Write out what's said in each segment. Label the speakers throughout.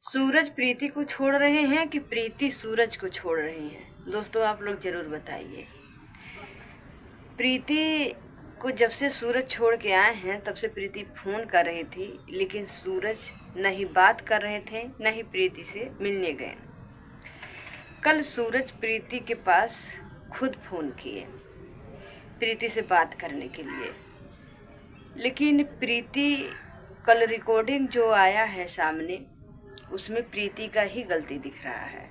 Speaker 1: सूरज प्रीति को छोड़ रहे हैं कि प्रीति सूरज को छोड़ रही है? दोस्तों आप लोग जरूर बताइए। प्रीति को जब से सूरज छोड़ के आए हैं तब से प्रीति फोन कर रही थी, लेकिन सूरज न ही बात कर रहे थे न ही प्रीति से मिलने गए। कल सूरज प्रीति के पास खुद फोन किए प्रीति से बात करने के लिए, लेकिन प्रीति कल रिकॉर्डिंग जो आया है सामने उसमें प्रीति का ही गलती दिख रहा है।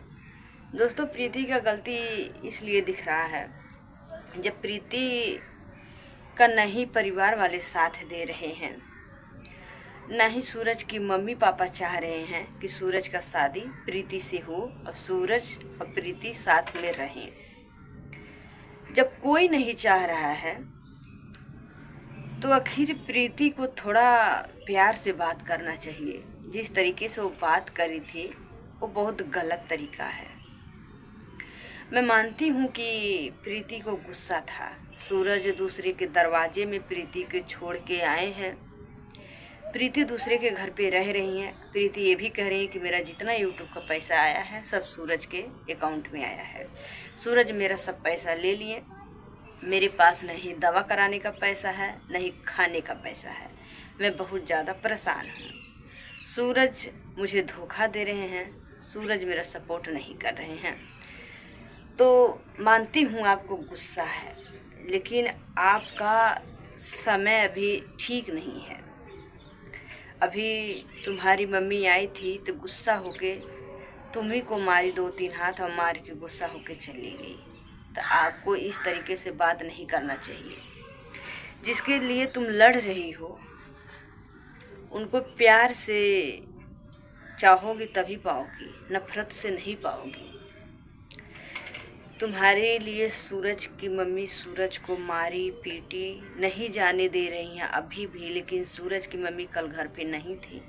Speaker 1: दोस्तों प्रीति का गलती इसलिए दिख रहा है जब प्रीति का न ही परिवार वाले साथ दे रहे हैं, न ही सूरज की मम्मी पापा चाह रहे हैं कि सूरज का शादी प्रीति से हो और सूरज और प्रीति साथ में रहें। जब कोई नहीं चाह रहा है तो आखिर प्रीति को थोड़ा प्यार से बात करना चाहिए। जिस तरीके से वो बात करी थी वो बहुत गलत तरीका है। मैं मानती हूँ कि प्रीति को गुस्सा था। सूरज दूसरे के दरवाजे में प्रीति के छोड़ के आए हैं। प्रीति दूसरे के घर पे रह रही हैं। प्रीति ये भी कह रही है कि मेरा जितना यूट्यूब का पैसा आया है सब सूरज के अकाउंट में आया है। सूरज मेरा सब पैसा ले लिए। मेरे पास नहीं दवा कराने का पैसा है, नहीं खाने का पैसा है। मैं बहुत ज़्यादा परेशान हूँ। सूरज मुझे धोखा दे रहे हैं। सूरज मेरा सपोर्ट नहीं कर रहे हैं। तो मानती हूँ आपको गुस्सा है, लेकिन आपका समय अभी ठीक नहीं है। अभी तुम्हारी मम्मी आई थी तो गुस्सा होके तुम्ही को मारी 2-3 हाथ और मार के गुस्सा होके चली गई। तो आपको इस तरीके से बात नहीं करना चाहिए। जिसके लिए तुम लड़ रही हो उनको प्यार से चाहोगी तभी पाओगी, नफरत से नहीं पाओगी। तुम्हारे लिए सूरज की मम्मी सूरज को मारी पीटी नहीं जाने दे रही हैं अभी भी, लेकिन सूरज की मम्मी कल घर पे नहीं थी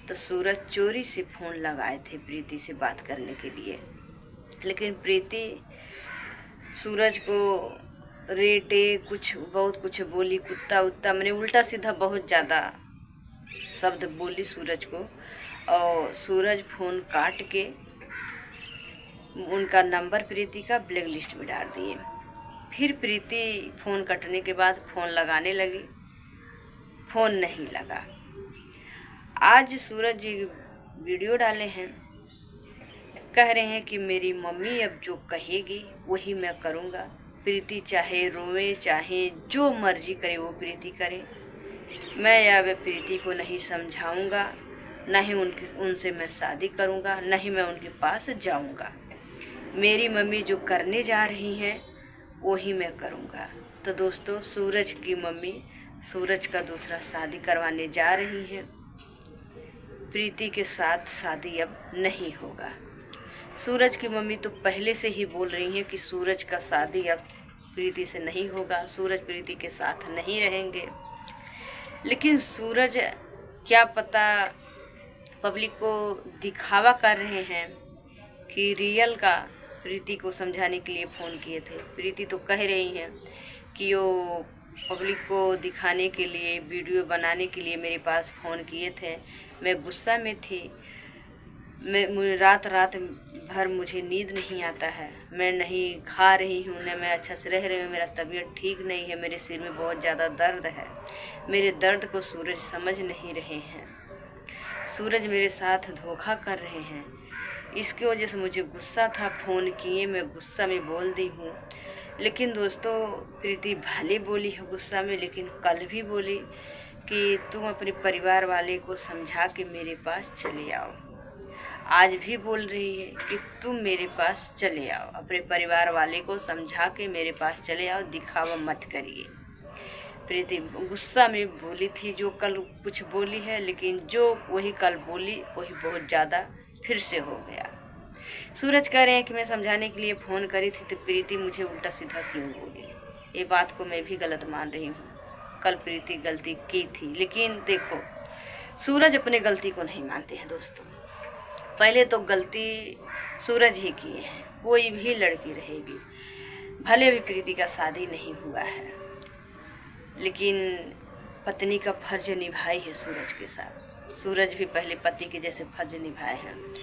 Speaker 1: तो सूरज चोरी से फ़ोन लगाए थे प्रीति से बात करने के लिए। लेकिन प्रीति सूरज को रेटे बहुत कुछ बोली, कुत्ता उत्ता मैंने उल्टा सीधा बहुत ज़्यादा शब्द बोली सूरज को। और सूरज फ़ोन काट के उनका नंबर प्रीति का ब्लैक लिस्ट में डाल दिए। फिर प्रीति फ़ोन कटने के बाद फ़ोन लगाने लगी, फ़ोन नहीं लगा। आज सूरज जी वीडियो डाले हैं, कह रहे हैं कि मेरी मम्मी अब जो कहेगी वही मैं करूँगा। प्रीति चाहे रोए चाहे जो मर्जी करे वो प्रीति करे। मैं या वे प्रीति को नहीं समझाऊंगा, न ही उनसे मैं शादी करूंगा, न ही मैं उनके पास जाऊंगा। मेरी मम्मी जो करने जा रही हैं वही मैं करूंगा। तो दोस्तों सूरज की मम्मी सूरज का दूसरा शादी करवाने जा रही हैं। प्रीति के साथ शादी अब नहीं होगा। सूरज की मम्मी तो पहले से ही बोल रही हैं कि सूरज का शादी अब प्रीति से नहीं होगा, सूरज प्रीति के साथ नहीं रहेंगे। लेकिन सूरज क्या पता पब्लिक को दिखावा कर रहे हैं कि रियल का प्रीति को समझाने के लिए फ़ोन किए थे। प्रीति तो कह रही हैं कि वो पब्लिक को दिखाने के लिए वीडियो बनाने के लिए मेरे पास फ़ोन किए थे। मैं गुस्सा में थी। मैं रात भर मुझे नींद नहीं आता है। मैं नहीं खा रही हूँ, न मैं अच्छा से रह रही हूँ। मेरा तबीयत ठीक नहीं है। मेरे सिर में बहुत ज़्यादा दर्द है। मेरे दर्द को सूरज समझ नहीं रहे हैं। सूरज मेरे साथ धोखा कर रहे हैं। इसकी वजह से मुझे गुस्सा था, फ़ोन किए, मैं गुस्सा में बोल दी हूँ। लेकिन दोस्तों प्रीति भले बोली है गुस्सा में, लेकिन कल भी बोली कि तुम अपने परिवार वाले को समझा के मेरे पास चले आओ। आज भी बोल रही है कि तुम मेरे पास चले आओ, अपने परिवार वाले को समझा के मेरे पास चले आओ, दिखावा मत करिए। प्रीति गुस्सा में बोली थी जो कल कुछ बोली है, लेकिन जो वही कल बोली वही बहुत ज़्यादा फिर से हो गया। सूरज कह रहे हैं कि मैं समझाने के लिए फ़ोन करी थी तो प्रीति मुझे उल्टा सीधा क्यों बोली। ये बात को मैं भी गलत मान रही हूँ। कल प्रीति गलती की थी, लेकिन देखो सूरज अपने गलती को नहीं मानते हैं। दोस्तों पहले तो गलती सूरज ही किए हैं। कोई भी लड़की रहेगी, भले भी प्रीति का शादी नहीं हुआ है, लेकिन पत्नी का फर्ज निभाई है सूरज के साथ। सूरज भी पहले पति के जैसे फर्ज निभाए हैं,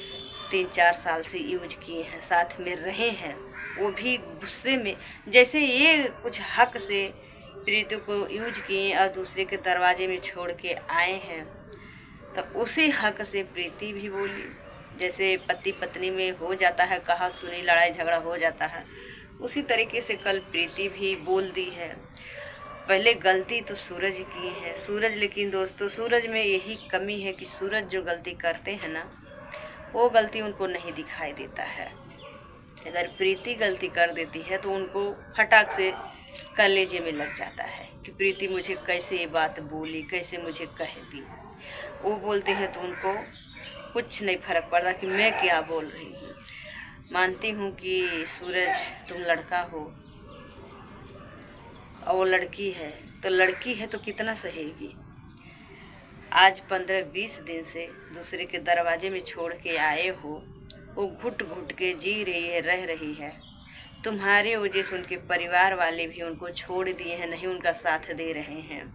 Speaker 1: 3-4 साल से यूज किए हैं, साथ में रहे हैं, वो भी गुस्से में, जैसे ये कुछ हक से प्रीति को यूज किए और दूसरे के दरवाजे में छोड़ के आए हैं, तो उसी हक से प्रीति भी बोली। जैसे पति पत्नी में हो जाता है, कहा सुनी, लड़ाई झगड़ा हो जाता है, उसी तरीके से कल प्रीति भी बोल दी है। पहले गलती तो सूरज की है, लेकिन दोस्तों सूरज में यही कमी है कि सूरज जो गलती करते हैं ना, वो गलती उनको नहीं दिखाई देता है। अगर प्रीति गलती कर देती है तो उनको फटाक से कलेजे में लग जाता है कि प्रीति मुझे कैसे ये बात बोली, कैसे मुझे कह दी। वो बोलते हैं तो उनको कुछ नहीं फर्क पड़ता कि मैं क्या बोल रही हूँ। मानती हूँ कि सूरज तुम लड़का हो और वो लड़की है, तो लड़की है तो कितना सहेगी। आज 15-20 दिन से दूसरे के दरवाजे में छोड़ के आए हो, वो घुट घुट के जी रही है, रह रही है। तुम्हारे वजह से उनके परिवार वाले भी उनको छोड़ दिए हैं, नहीं उनका साथ दे रहे हैं,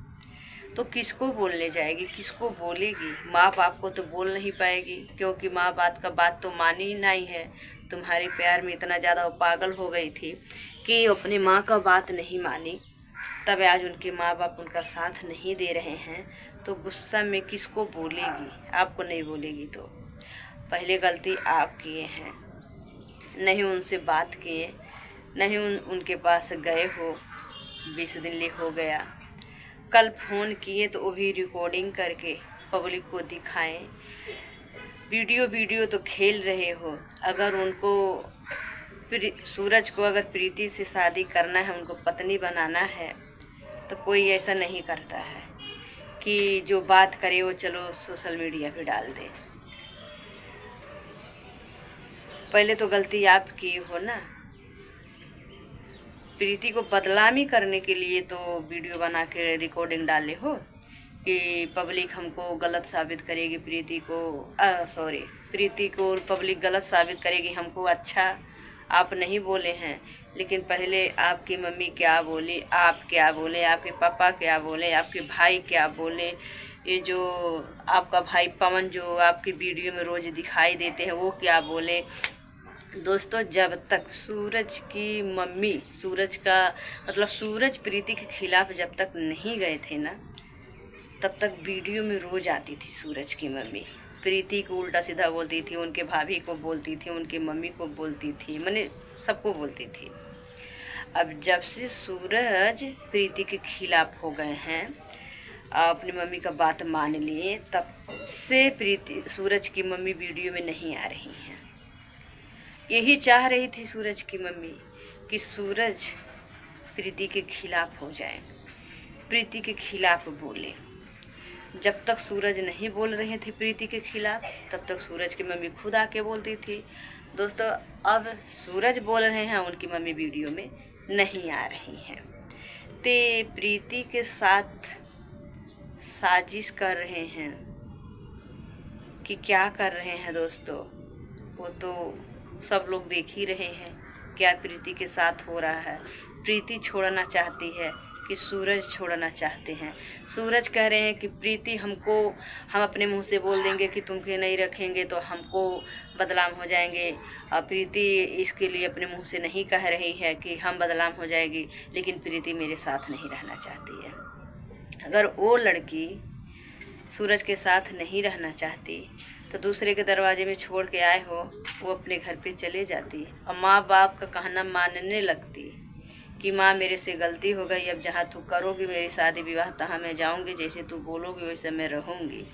Speaker 1: तो किसको बोलने जाएगी, किसको बोलेगी। माँ बाप को तो बोल नहीं पाएगी, क्योंकि माँ बात तो मानी ही नहीं है। तुम्हारे प्यार में इतना ज़्यादा वो पागल हो गई थी कि अपनी माँ का बात नहीं मानी, तब आज उनके माँ बाप उनका साथ नहीं दे रहे हैं, तो गुस्सा में किसको बोलेगी। आपको नहीं बोलेगी तो पहले गलती आप किए हैं, नहीं उनसे बात किए, नहीं उनके पास गए हो, 20 दिन ले हो गया। कल फ़ोन किए तो वो भी रिकॉर्डिंग करके पब्लिक को दिखाएं। वीडियो तो खेल रहे हो। अगर उनको सूरज को अगर प्रीति से शादी करना है, उनको पत्नी बनाना है, तो कोई ऐसा नहीं करता है कि जो बात करे वो चलो सोशल मीडिया पे डाल दे। पहले तो गलती आप की हो ना। प्रीति को बदनामी करने के लिए तो वीडियो बना के रिकॉर्डिंग डाले हो कि पब्लिक हमको गलत साबित करेगी, प्रीति को पब्लिक गलत साबित करेगी, हमको अच्छा आप नहीं बोले हैं। लेकिन पहले आपकी मम्मी क्या बोली, आप क्या बोले, आपके पापा क्या बोले, आपके भाई क्या बोले, ये जो आपका भाई पवन जो आपकी वीडियो में रोज़ दिखाई देते हैं वो क्या बोले। दोस्तों जब तक सूरज की मम्मी, सूरज प्रीति के खिलाफ जब तक नहीं गए थे ना, तब तक वीडियो में रोज़ आती थी सूरज की मम्मी। प्रीति को उल्टा सीधा बोलती थी, उनके भाभी को बोलती थी, उनकी मम्मी को बोलती थी, मैंने सबको बोलती थी। अब जब से सूरज प्रीति के खिलाफ हो गए हैं, अपनी मम्मी का बात मान लिए, तब से सूरज की मम्मी वीडियो में नहीं आ रही हैं। यही चाह रही थी सूरज की मम्मी कि सूरज प्रीति के खिलाफ हो जाए, प्रीति के खिलाफ बोले। जब तक सूरज नहीं बोल रहे थे प्रीति के खिलाफ, तब तक सूरज की मम्मी खुद आके बोलती थी। दोस्तों अब सूरज बोल रहे हैं, उनकी मम्मी वीडियो में नहीं आ रही हैं, ते प्रीति के साथ साजिश कर रहे हैं कि क्या कर रहे हैं दोस्तों, वो तो सब लोग देख ही रहे हैं क्या प्रीति के साथ हो रहा है। प्रीति छोड़ना चाहती है कि सूरज छोड़ना चाहते हैं। सूरज कह रहे हैं कि प्रीति हम अपने मुंह से बोल देंगे कि तुमके नहीं रखेंगे तो हमको बदनाम हो जाएंगे। प्रीति इसके लिए अपने मुंह से नहीं कह रही है कि हम बदनाम हो जाएगी, लेकिन प्रीति मेरे साथ नहीं रहना चाहती है। अगर वो लड़की सूरज के साथ नहीं रहना चाहती तो दूसरे के दरवाजे में छोड़ के आए हो, वो अपने घर पे चले जाती और माँ बाप का कहना मानने लगती कि माँ मेरे से गलती हो गई, अब जहाँ तू करोगी मेरी शादी विवाह तहाँ मैं जाऊँगी, जैसे तू बोलोगी वैसे मैं रहूँगी।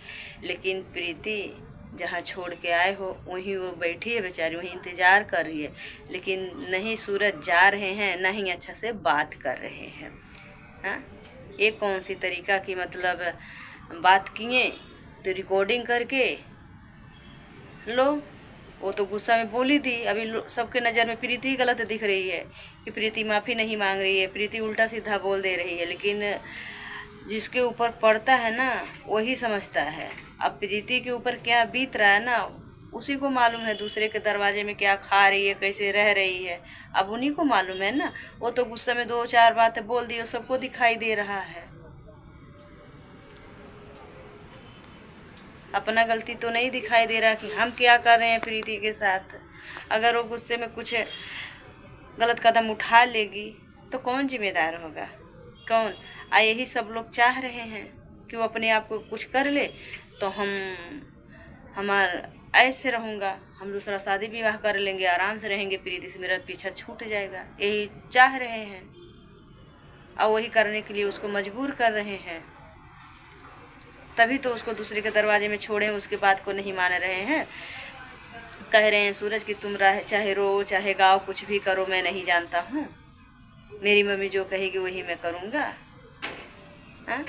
Speaker 1: लेकिन प्रीति जहाँ छोड़ के आए हो वहीं वो बैठी है बेचारी, वहीं इंतज़ार कर रही है। लेकिन नहीं सूरज जा रहे हैं, ना ही अच्छा से बात कर रहे हैं। हाँ, ये कौन सी तरीका की मतलब बात किए तो रिकॉर्डिंग करके लो। वो तो गुस्सा में बोली थी, अभी सबके नज़र में प्रीति गलत दिख रही है कि प्रीति माफ़ी नहीं मांग रही है, प्रीति उल्टा सीधा बोल दे रही है। लेकिन जिसके ऊपर पड़ता है ना वही समझता है। अब प्रीति के ऊपर क्या बीत रहा है ना उसी को मालूम है, दूसरे के दरवाजे में क्या खा रही है, कैसे रह रही है, अब उन्हीं को मालूम है ना। वो तो गुस्से में 2-4 बातें बोल दी, वो सबको दिखाई दे रहा है। अपना गलती तो नहीं दिखाई दे रहा कि हम क्या कर रहे हैं प्रीति के साथ। अगर वो गुस्से में कुछ गलत कदम उठा लेगी तो कौन जिम्मेदार होगा, कौन। यही सब लोग चाह रहे हैं कि वो अपने आप को कुछ कर ले तो ऐसे रहूँगा, हम दूसरा शादी विवाह कर लेंगे, आराम से रहेंगे, प्रीति से मेरा पीछा छूट जाएगा, यही चाह रहे हैं और वही करने के लिए उसको मजबूर कर रहे हैं। तभी तो उसको दूसरे के दरवाजे में छोड़े, उसके बात को नहीं मान रहे हैं। कह रहे हैं सूरज कि तुम चाहे रो चाहे गाओ कुछ भी करो, मैं नहीं जानता हूँ, मेरी मम्मी जो कहेगी वही मैं करूँगा। हाँ,